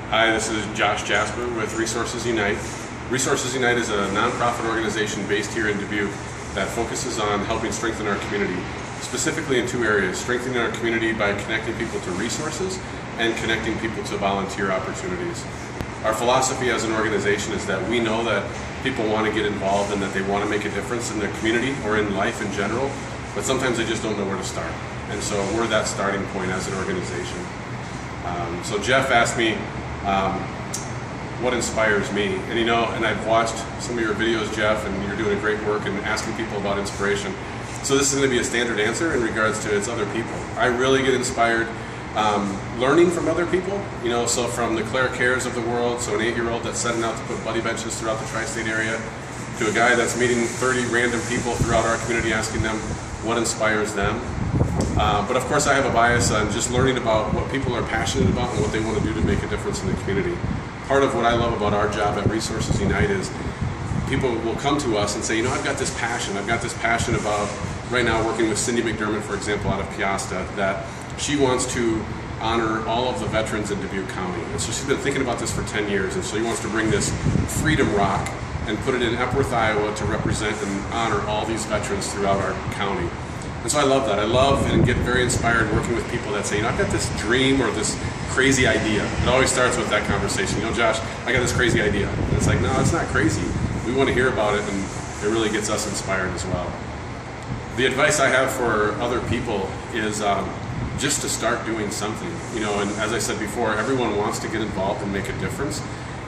Hi, this is Jasper with Resources Unite. Resources Unite is a nonprofit organization based here in Dubuque that focuses on helping strengthen our community, specifically in two areas: strengthening our community by connecting people to resources and connecting people to volunteer opportunities. Our philosophy as an organization is that we know that people want to get involved and that they want to make a difference in their community or in life in general, but sometimes they just don't know where to start. And so we're that starting point as an organization. So Jeff asked me what inspires me, and I've watched some of your videos, Jeff, and you're doing great work in asking people about inspiration. So this is going to be a standard answer in regards to it's other people. I really get inspired learning from other people, so from the Claire Cares of the world, so an 8-year-old that's setting out to put buddy benches throughout the tri-state area, to a guy that's meeting 30 random people throughout our community asking them what inspires them. But of course I have a bias on just learning about what people are passionate about and what they want to do to make a difference in the community. Part of what I love about our job at Resources Unite is people will come to us and say, I've got this passion about, right now working with Cindy McDermott, for example, out of Piasta, that she wants to honor all of the veterans in Dubuque County. And so she's been thinking about this for 10 years, and so she wants to bring this Freedom Rock and put it in Epworth, Iowa to represent and honor all these veterans throughout our county. And so I love that. I love and get very inspired working with people that say, I've got this dream or this crazy idea. It always starts with that conversation. Josh, I got this crazy idea. And it's like, no, it's not crazy. We want to hear about it, and it really gets us inspired as well. The advice I have for other people is just to start doing something. And as I said before, everyone wants to get involved and make a difference.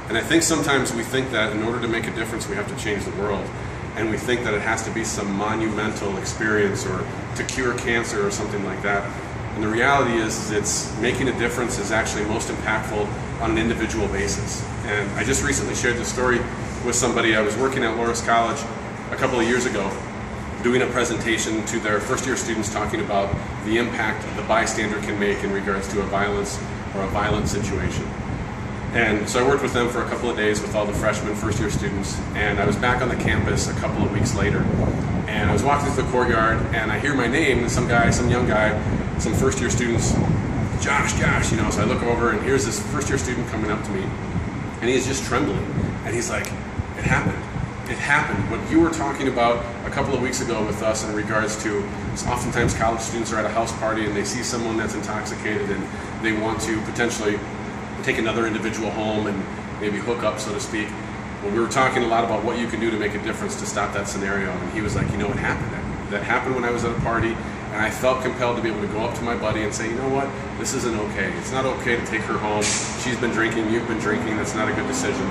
And I think sometimes we think that in order to make a difference, we have to change the world. And we think that it has to be some monumental experience or to cure cancer or something like that. And the reality is it's making a difference is actually most impactful on an individual basis. And I just recently shared this story with somebody. I was working at Loras College a couple of years ago doing a presentation to their first-year students talking about the impact the bystander can make in regards to a violence or a violent situation. And so I worked with them for a couple of days with all the freshmen, first-year students, and I was back on the campus a couple of weeks later. And I was walking through the courtyard, and I hear my name, and some young guy, some first-year students, Josh, so I look over, and here's this first-year student coming up to me, and he's just trembling, and he's like, it happened. It happened. What you were talking about a couple of weeks ago with us in regards to oftentimes college students are at a house party, and they see someone that's intoxicated, and they want to potentially take another individual home and maybe hook up, so to speak. Well, we were talking a lot about what you can do to make a difference to stop that scenario, and he was like, it happened. That happened when I was at a party, and I felt compelled to be able to go up to my buddy and say, this isn't okay. It's not okay to take her home. She's been drinking, you've been drinking, that's not a good decision.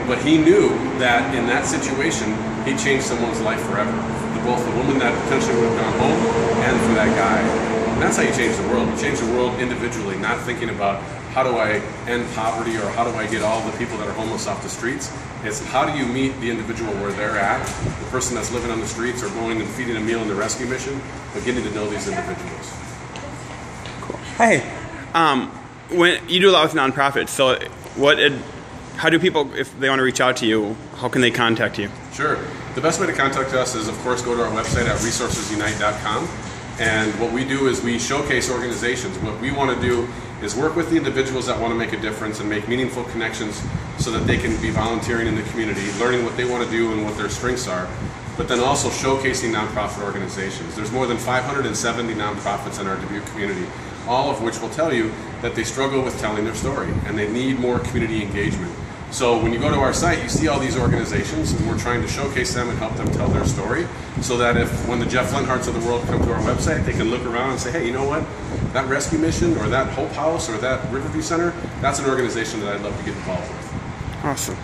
But he knew that in that situation, he changed someone's life forever. Both the woman that potentially would have gone home and for that guy. And that's how you change the world. You change the world individually, not thinking about how do I end poverty or how do I get all the people that are homeless off the streets. It's how do you meet the individual where they're at, the person that's living on the streets or going and feeding a meal in the rescue mission, but getting to know these individuals. Cool. Hey, when you do a lot with nonprofits, so how do people, if they want to reach out to you, how can they contact you? Sure. The best way to contact us is, of course, go to our website at resourcesunite.com. And what we do is we showcase organizations. What we want to do is work with the individuals that want to make a difference and make meaningful connections so that they can be volunteering in the community, learning what they want to do and what their strengths are, but then also showcasing nonprofit organizations. There's more than 570 nonprofits in our Dubuque community, all of which will tell you that they struggle with telling their story and they need more community engagement. So when you go to our site, you see all these organizations, and we're trying to showcase them and help them tell their story, so that when the Jeff Lenharts of the world come to our website, they can look around and say, hey, you know what? That rescue mission or that Hope House or that Riverview Center, that's an organization that I'd love to get involved with. Awesome.